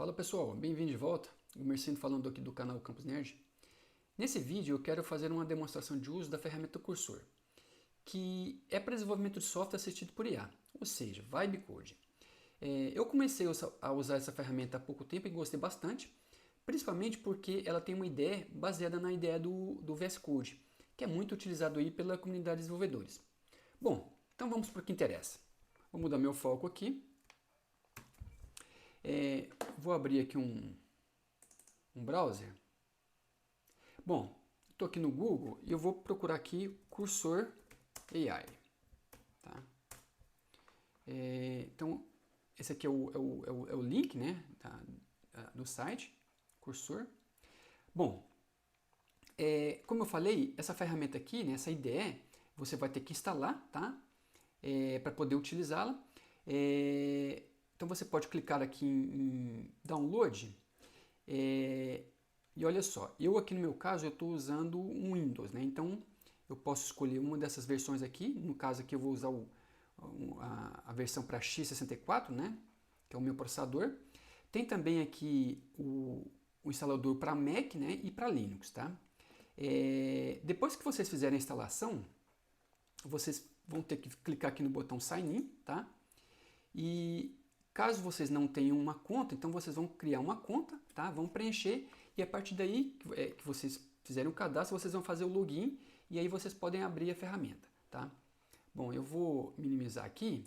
Fala pessoal, bem-vindo de volta. O Mercino falando aqui do canal Campus Nerd. Nesse vídeo eu quero fazer uma demonstração de uso da ferramenta Cursor, que é para desenvolvimento de software assistido por IA, ou seja, Vibe Coding. Eu comecei a usar essa ferramenta há pouco tempo e gostei bastante, principalmente porque ela tem uma ideia baseada na ideia do VS Code, que é muito utilizado aí pela comunidade de desenvolvedores. Bom, então vamos para o que interessa. Vou mudar meu foco aqui. Vou abrir aqui um browser. Bom, estou aqui no Google e eu vou procurar aqui Cursor AI. Tá? Então, esse aqui é o link, né, do site, Cursor. Bom, como eu falei, essa ferramenta aqui, né, essa IDE, você vai ter que instalar, tá? Para poder utilizá-la. Então você pode clicar aqui em Download. E olha só, eu aqui no meu caso eu estou usando um Windows, né? Então eu posso escolher uma dessas versões aqui. No caso aqui eu vou usar a versão para x64, né? Que é o meu processador. Tem também aqui o instalador para Mac, né? E para Linux, tá? Depois que vocês fizerem a instalação, vocês vão ter que clicar aqui no botão Sign In, tá? E caso vocês não tenham uma conta, então vocês vão criar uma conta, tá? Vão preencher e a partir daí que vocês fizerem o cadastro, vocês vão fazer o login e aí vocês podem abrir a ferramenta, tá? Bom, eu vou minimizar aqui.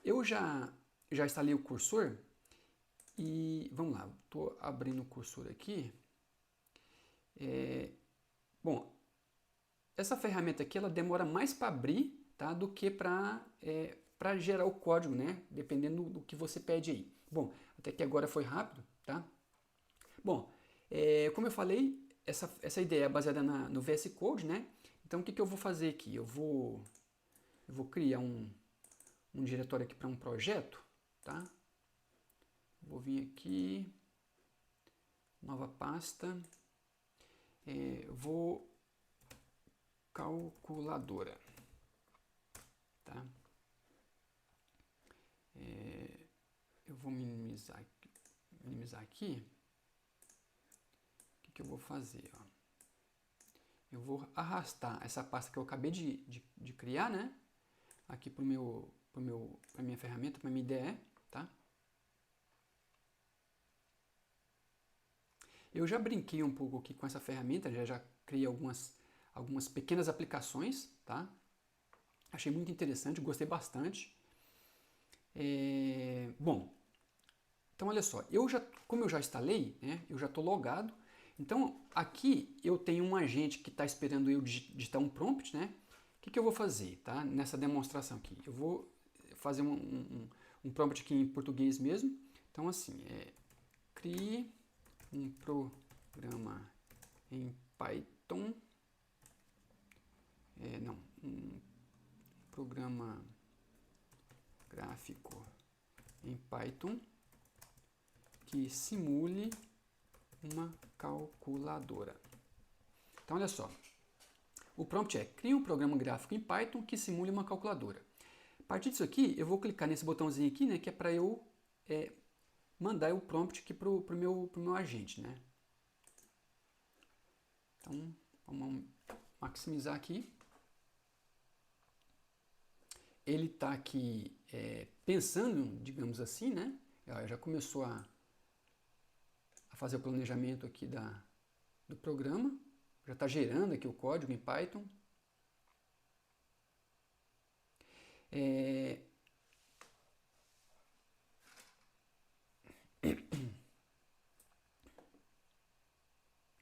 Eu já instalei o cursor e vamos lá, estou abrindo o cursor aqui. Bom, essa ferramenta aqui ela demora mais para abrir, tá, do que para gerar o código, né? Dependendo do que você pede aí. Bom, até que agora foi rápido, tá? Bom, como eu falei, essa ideia é baseada no VS Code, né? Então o que eu vou fazer aqui? Eu vou criar um diretório aqui para um projeto, tá? Vou vir aqui, nova pasta, vou calculadora, tá? Eu vou minimizar aqui. O que eu vou fazer? Ó? Eu vou arrastar essa pasta que eu acabei de criar, né? Aqui para minha ferramenta, para minha IDE, tá? Eu já brinquei um pouco aqui com essa ferramenta, já criei algumas pequenas aplicações, tá? Achei muito interessante, gostei bastante. Bom, então olha só, como eu já instalei, né, eu já estou logado. Então aqui eu tenho um agente que está esperando eu digitar um prompt, né? O que eu vou fazer, tá? Nessa demonstração aqui, eu vou fazer um prompt aqui em português mesmo. Então assim, crie um programa em Python, um programa gráfico em Python que simule uma calculadora. Então olha só, o prompt é crie um programa gráfico em Python que simule uma calculadora. A partir disso aqui, eu vou clicar nesse botãozinho aqui, né, que é para eu mandar o prompt aqui para o meu agente, né? Então, vamos maximizar aqui. Ele está aqui pensando, digamos assim, né? Já começou a fazer o planejamento aqui do programa. Já está gerando aqui o código em Python.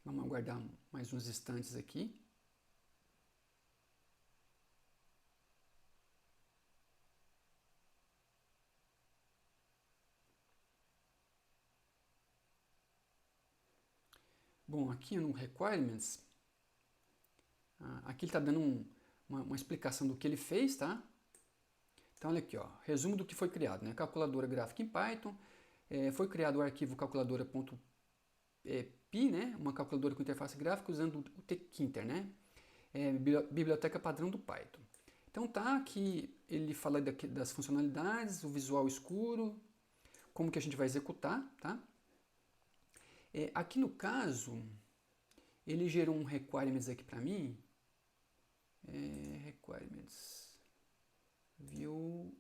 Vamos aguardar mais uns instantes aqui. Bom, aqui no Requirements, aqui ele está dando uma explicação do que ele fez, tá? Então olha aqui, ó, resumo do que foi criado, né? Calculadora gráfica em Python, foi criado o arquivo calculadora.py, né? Uma calculadora com interface gráfica usando o tkinter, né? Biblioteca padrão do Python. Então tá aqui, ele fala das funcionalidades, o visual escuro, como que a gente vai executar, tá? Aqui no caso, ele gerou um requirements aqui para mim. Requirements. View.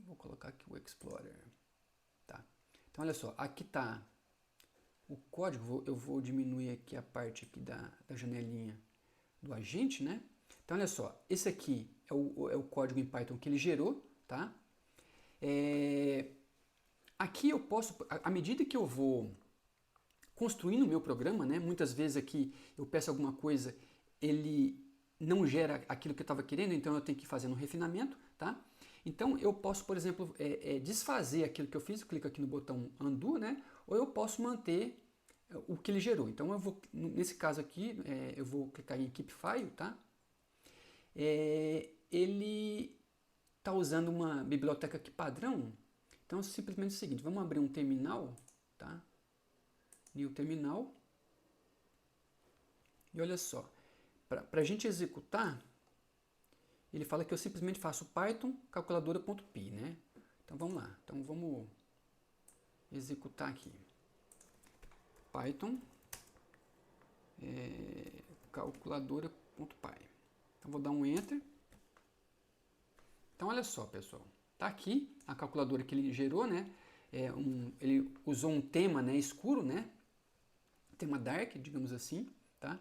Vou colocar aqui o Explorer. Tá. Então, olha só. Aqui está o código. Eu vou diminuir aqui a parte aqui da janelinha do agente, né? Então, olha só. Esse aqui é o código em Python que ele gerou, tá? Aqui eu posso, à medida que eu vou construindo o meu programa, né? Muitas vezes aqui eu peço alguma coisa, ele não gera aquilo que eu estava querendo, então eu tenho que ir fazendo um refinamento, tá? Então eu posso, por exemplo, desfazer aquilo que eu fiz, eu clico aqui no botão Undo, né? Ou eu posso manter o que ele gerou. Então eu vou, nesse caso aqui, eu vou clicar em Keep File, tá? Ele está usando uma biblioteca aqui padrão, então é simplesmente o seguinte, vamos abrir um terminal, tá? New terminal. E olha só, para a gente executar, ele fala que eu simplesmente faço Python calculadora.py, né? Então vamos lá. Então vamos executar aqui. Python calculadora.py. Então vou dar um Enter. Então olha só, pessoal. Tá aqui a calculadora que ele gerou, né? Ele usou um tema, né, escuro, né? Tema dark, digamos assim, tá?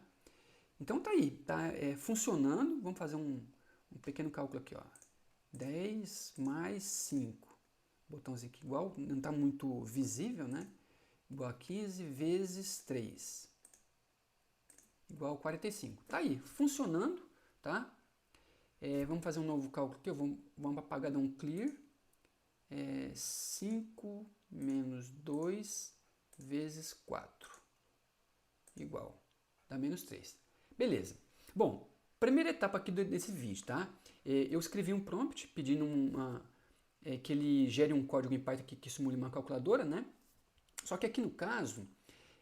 Então tá aí, tá funcionando. Vamos fazer um pequeno cálculo aqui, ó. 10 mais 5. Botãozinho aqui igual, não está muito visível, né? Igual a 15 vezes 3. Igual a 45. Tá aí, funcionando, tá? Vamos fazer um novo cálculo aqui. Vamos apagar, dar um clear. 5 menos 2 vezes 4. Igual. Dá menos 3. Beleza. Bom, primeira etapa aqui desse vídeo, tá? Eu escrevi um prompt pedindo que ele gere um código em Python que simule uma calculadora, né? Só que aqui no caso,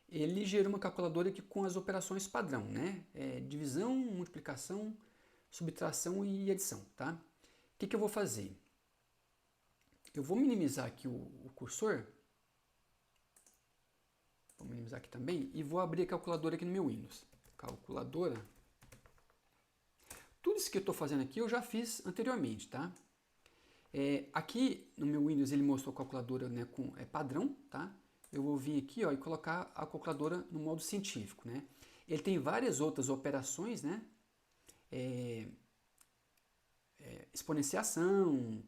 ele gerou uma calculadora aqui com as operações padrão, né? Divisão, multiplicação, subtração e adição, tá? O que eu vou fazer? Eu vou minimizar aqui o cursor. Vou minimizar aqui também e vou abrir a calculadora aqui no meu Windows. Calculadora. Tudo isso que eu estou fazendo aqui eu já fiz anteriormente, tá? Aqui no meu Windows ele mostrou a calculadora, né, com padrão, tá? Eu vou vir aqui, ó, e colocar a calculadora no modo científico, né? Ele tem várias outras operações, né? Exponenciação,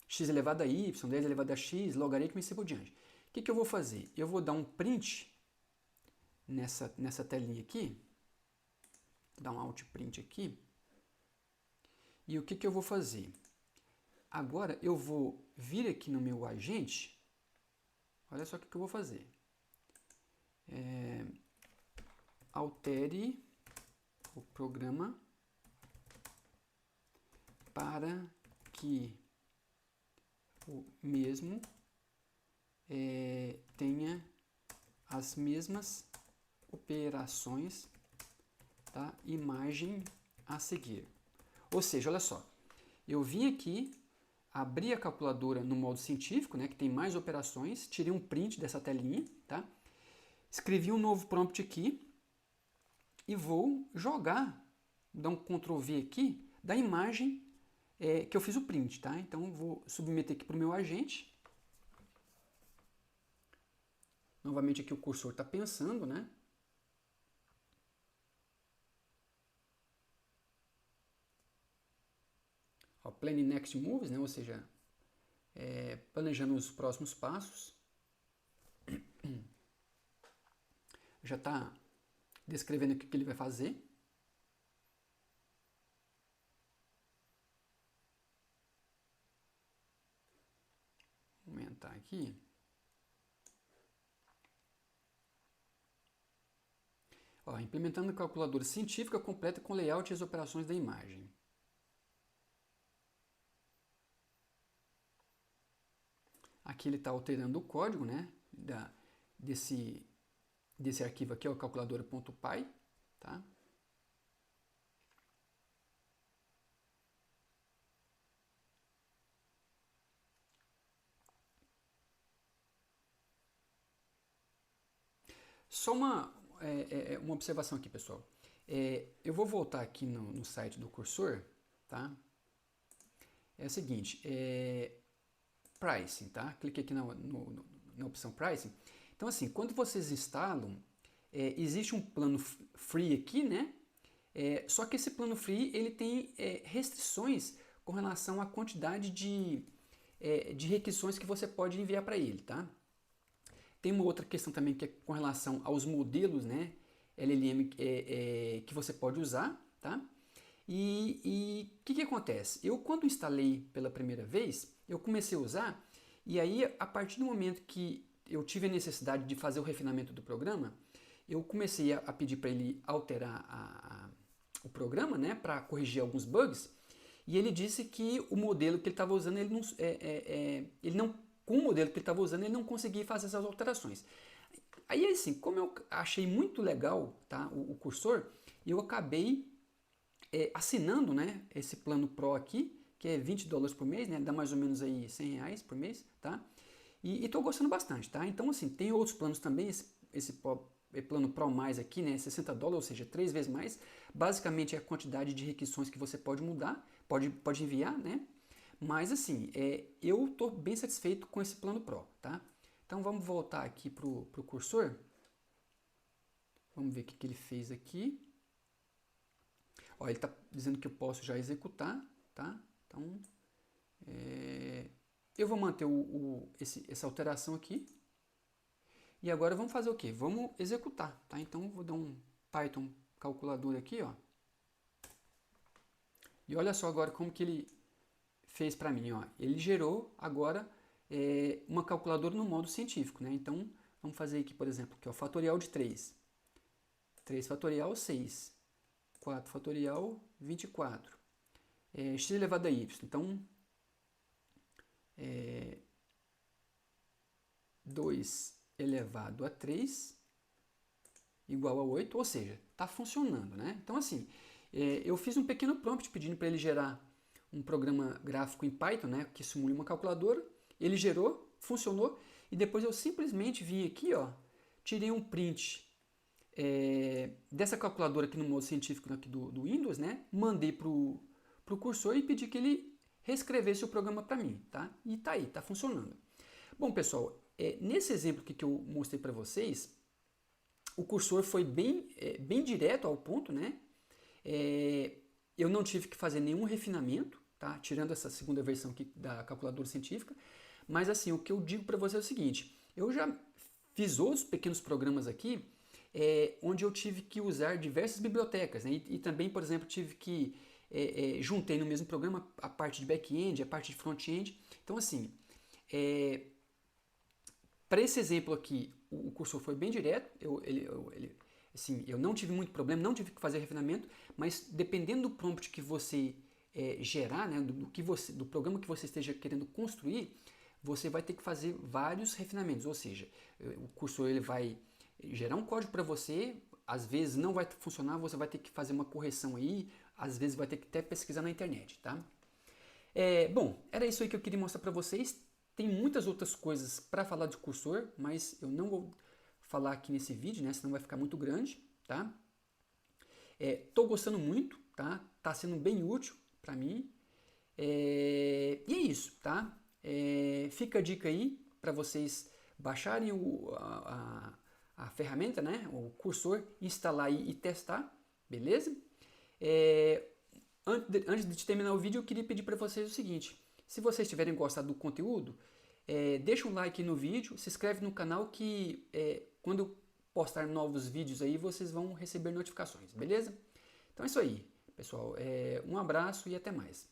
x elevado a y, 10 elevado a x, logaritmo e assim por diante. O que eu vou fazer? Eu vou dar um print nessa telinha aqui, dar um alt print aqui, e o que eu vou fazer? Agora eu vou vir aqui no meu agente, olha só o que eu vou fazer. Altere o programa para que o mesmo tenha as mesmas operações da imagem a seguir. Ou seja, olha só, eu vim aqui, abri a calculadora no modo científico, né, que tem mais operações, tirei um print dessa telinha, tá? Escrevi um novo prompt aqui e vou jogar, dar um Ctrl V aqui, da imagem que eu fiz o print, tá? Então vou submeter aqui para o meu agente. Novamente aqui o cursor está pensando, né? Ó, Planning Next Moves, né? Ou seja, planejando os próximos passos. Já está descrevendo o que ele vai fazer. Vou aumentar aqui. Ó, implementando calculadora científica completa com layout e as operações da imagem. Aqui ele está alterando o código, né, desse arquivo aqui, o calculadora.py, tá? Só uma observação aqui, pessoal. Eu vou voltar aqui no site do cursor, tá? É o seguinte, Pricing, tá? Clique aqui na opção Pricing. Então, assim, quando vocês instalam, existe um plano free aqui, né? Só que esse plano free, ele tem restrições com relação à quantidade de requisições que você pode enviar para ele, tá? Tem uma outra questão também que é com relação aos modelos, né, LLM que você pode usar, tá? E o que acontece? Eu, quando instalei pela primeira vez, eu comecei a usar, e aí, a partir do momento que eu tive a necessidade de fazer o refinamento do programa, eu comecei a pedir para ele alterar o programa, né, para corrigir alguns bugs, e ele disse que o modelo que ele estava usando, com o modelo que ele estava usando, ele não conseguia fazer essas alterações. Aí, assim, como eu achei muito legal, tá, o cursor, eu acabei assinando, né, esse plano Pro aqui, que é $20 por mês, né, dá mais ou menos aí R$100 por mês, tá? E estou gostando bastante, tá? Então, assim, tem outros planos também, esse plano Pro mais aqui, né, $60, ou seja, 3 vezes mais. Basicamente é a quantidade de requisições que você pode mudar, pode enviar, né? Mas, assim, eu estou bem satisfeito com esse plano Pro, tá? Então, vamos voltar aqui para o cursor. Vamos ver o que ele fez aqui. Ó, ele está dizendo que eu posso já executar, tá? Então, eu vou manter essa alteração aqui. E agora vamos fazer o quê? Vamos executar, tá? Então, vou dar um Python calculador aqui, ó. E olha só agora como que ele fez para mim, ó. Ele gerou agora uma calculadora no modo científico, né? Então, vamos fazer aqui, por exemplo, aqui, ó, fatorial de 3. 3 fatorial, 6. 4 fatorial, 24. X elevado a y. Então, 2 elevado a 3 igual a 8, ou seja, está funcionando, né? Então, assim, eu fiz um pequeno prompt pedindo para ele gerar um programa gráfico em Python, né, que simule uma calculadora. Ele gerou, funcionou, e depois eu simplesmente vim aqui, ó, tirei um print dessa calculadora aqui no modo científico aqui do Windows, né, mandei pro cursor e pedi que ele reescrevesse o programa para mim, tá? E tá aí, tá funcionando. Bom, pessoal, nesse exemplo que eu mostrei para vocês, o cursor foi bem direto ao ponto, né? Eu não tive que fazer nenhum refinamento, tá? Tirando essa segunda versão aqui da calculadora científica. Mas, assim, o que eu digo para você é o seguinte: eu já fiz outros pequenos programas aqui onde eu tive que usar diversas bibliotecas, né? E também, por exemplo, tive que juntei no mesmo programa a parte de back-end, a parte de front-end. Então, assim, para esse exemplo aqui, o cursor foi bem direto. Assim, eu não tive muito problema, não tive que fazer refinamento, mas dependendo do prompt que você gerar, né, do programa que você esteja querendo construir, você vai ter que fazer vários refinamentos. Ou seja, o cursor ele vai gerar um código para você, às vezes não vai funcionar, você vai ter que fazer uma correção aí, às vezes vai ter que até pesquisar na internet, tá? Bom, era isso aí que eu queria mostrar para vocês. Tem muitas outras coisas para falar de cursor, mas eu não vou falar aqui nesse vídeo, né? Senão vai ficar muito grande, tá? Tô gostando muito, tá? Tá sendo bem útil para mim. E é isso, tá? Fica a dica aí para vocês baixarem a ferramenta, né? O cursor, instalar e testar, beleza? Antes de terminar o vídeo, eu queria pedir para vocês o seguinte: se vocês tiverem gostado do conteúdo, deixa um like no vídeo, se inscreve no canal que quando eu postar novos vídeos aí, vocês vão receber notificações, beleza? Então é isso aí, pessoal. Um abraço e até mais.